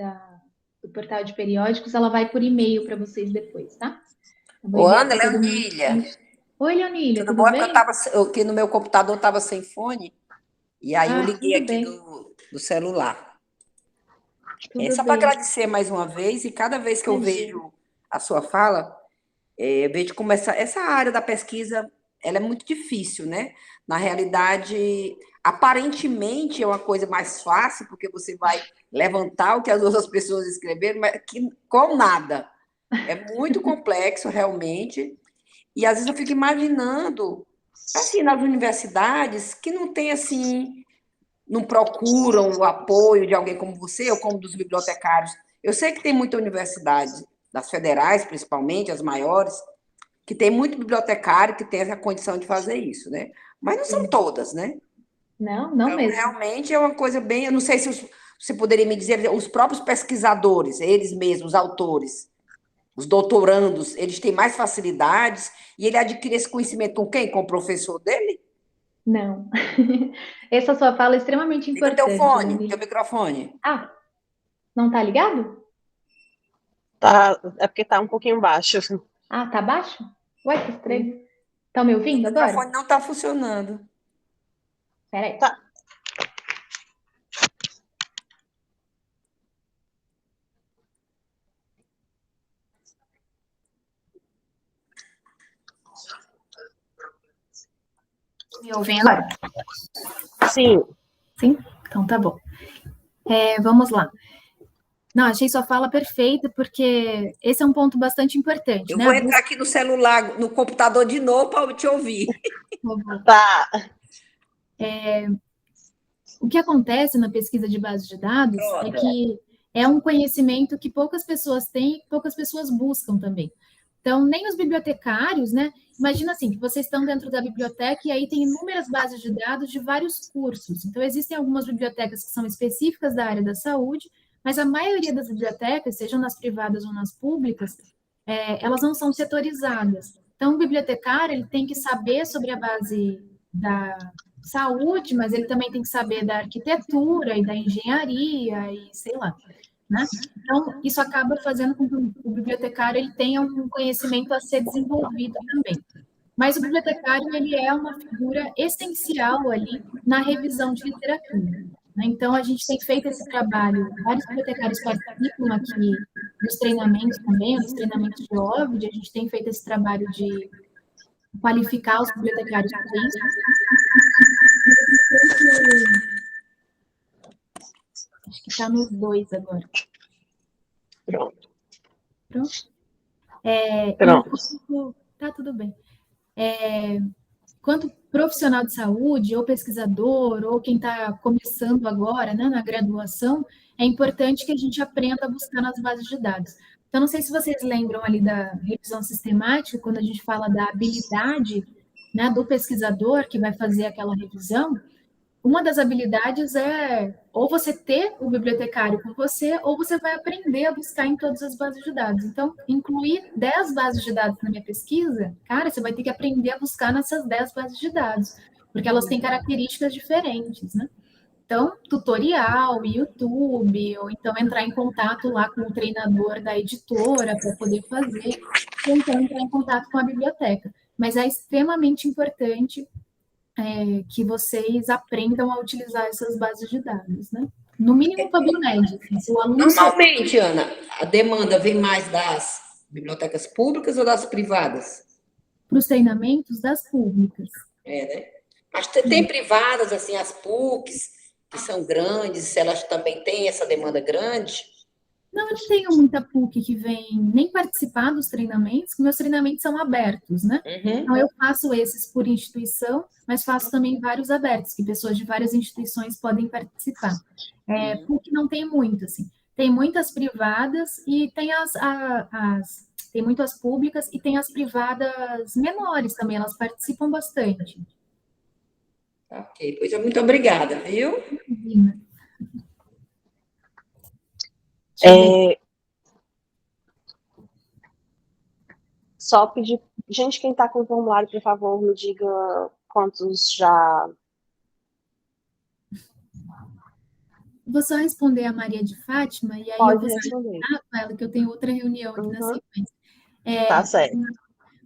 do portal de periódicos, ela vai por e-mail para vocês depois, tá? Eu vou Ô, enviar Ana, para todo mundo. Leonília, Oi, Leonília, tudo tudo bom? É porque bem? que no meu computador estava sem fone, e aí eu Ah, liguei tudo aqui bem, do celular. tudo Só para bem. agradecer mais uma vez, e cada vez que eu Imagina. vejo a sua fala, eu vejo como essa área da pesquisa ela é muito difícil, né? Na realidade, aparentemente é uma coisa mais fácil, porque você vai levantar o que as outras pessoas escreveram, mas que, com nada. É muito complexo, realmente. E às vezes eu fico imaginando, assim, nas universidades, que não tem assim, não procuram o apoio de alguém como você ou como dos bibliotecários. Eu sei que tem muita universidade, das federais principalmente, as maiores, que tem muito bibliotecário que tem essa condição de fazer isso, né? Mas não são Sim. todas, né? Não, não Então, mesmo. realmente é uma coisa bem. Eu não sei se você poderia me dizer, os próprios pesquisadores, eles mesmos, os autores, os doutorandos, eles têm mais facilidades e ele adquire esse conhecimento com quem? Com o professor dele? Não. Essa sua fala é extremamente Liga o teu importante, fone, teu Leonília. microfone. Ah, não tá ligado? Tá, é porque tá um pouquinho baixo. Ah, tá baixo? Ué, que estranho. Tá me ouvindo O agora? microfone não está funcionando. Peraí. Tá, Me ouvindo agora? sim. Sim? Então tá bom. Vamos lá. Não, achei sua fala perfeita, porque esse é um ponto bastante importante, Eu né? vou A entrar busca. aqui no celular, no computador de novo para te ouvir. Tá, O que acontece na pesquisa de base de dados é Pronto. que é um conhecimento que poucas pessoas têm e poucas pessoas buscam também. Então, nem os bibliotecários, né? Imagina assim, que vocês estão dentro da biblioteca e aí tem inúmeras bases de dados de vários cursos. Então, existem algumas bibliotecas que são específicas da área da saúde, mas a maioria das bibliotecas, sejam nas privadas ou nas públicas, elas não são setorizadas. Então, o bibliotecário ele tem que saber sobre a base da saúde, mas ele também tem que saber da arquitetura e da engenharia e sei lá, né? Então, isso acaba fazendo com que o bibliotecário ele tenha um conhecimento a ser desenvolvido também. Mas o bibliotecário ele é uma figura essencial ali na revisão de literatura. Né? Então, a gente tem feito esse trabalho, vários bibliotecários participam aqui dos treinamentos também, dos treinamentos de OVD, a gente tem feito esse trabalho de qualificar os bibliotecários para isso. Acho que está nos 2 agora. pronto. Pronto? Pronto. Tá tudo bem. Quanto profissional de saúde, ou pesquisador, ou quem está começando agora, né, na graduação, é importante que a gente aprenda a buscar nas bases de dados. Então, não sei se vocês lembram ali da revisão sistemática, quando a gente fala da habilidade, né, do pesquisador que vai fazer aquela revisão, uma das habilidades é ou você ter o bibliotecário com você, ou você vai aprender a buscar em todas as bases de dados. Então, incluir 10 bases de dados na minha pesquisa, cara, você vai ter que aprender a buscar nessas 10 bases de dados, porque elas têm características diferentes, né? Então, tutorial, YouTube, ou então entrar em contato lá com o treinador da editora para poder fazer, ou então entrar em contato com a biblioteca. Mas é extremamente importante que vocês aprendam a utilizar essas bases de dados, né? No mínimo PubMed. Assim, se o aluno Normalmente, Ana, a demanda vem mais das bibliotecas públicas ou das privadas? para os treinamentos das públicas. Né? Mas tem privadas, assim, as PUCs, que são grandes, elas também têm essa demanda grande? Não, eu não tenho muita PUC que vem nem participar dos treinamentos, que meus treinamentos são abertos, né? Então, eu faço esses por instituição, mas faço também vários abertos, que pessoas de várias instituições podem participar. PUC não tem muito, assim. Tem muitas privadas e tem tem muitas públicas e tem as privadas menores também, elas participam bastante. Ok, pois é, muito obrigada, viu? Só pedir, gente, quem está com o formulário, por favor, me diga quantos já. Vou só responder a Maria de Fátima, e aí Pode eu vou responder com ela, que eu tenho outra reunião aqui na sequência. Tá certo.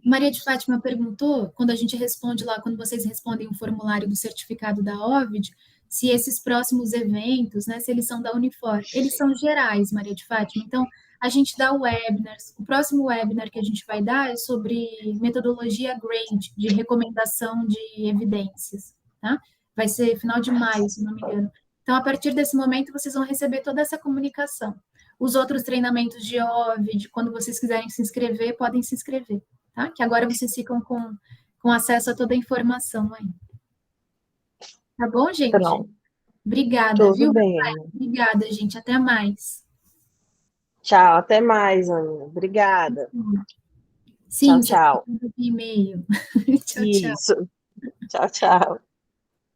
Maria de Fátima perguntou, quando a gente responde lá, quando vocês respondem o formulário do certificado da Ovid, se esses próximos eventos, né, se eles são da Unifor. Eles são gerais, Maria de Fátima. Então, a gente dá webinars. O próximo webinar que a gente vai dar é sobre metodologia GRADE, de recomendação de evidências, tá? Vai ser final de maio, se não me engano. Então, a partir desse momento, vocês vão receber toda essa comunicação. Os outros treinamentos de Ovid, quando vocês quiserem se inscrever, podem se inscrever, tá? Que agora vocês ficam com acesso a toda a informação aí. Tá bom, gente? Pronto. Obrigada, Tudo viu? bem. Obrigada, gente. Até mais. Tchau, até mais, Ana. Obrigada. Sim, tchau, tchau. E-mail. Tchau, tchau. Isso. Tchau, tchau.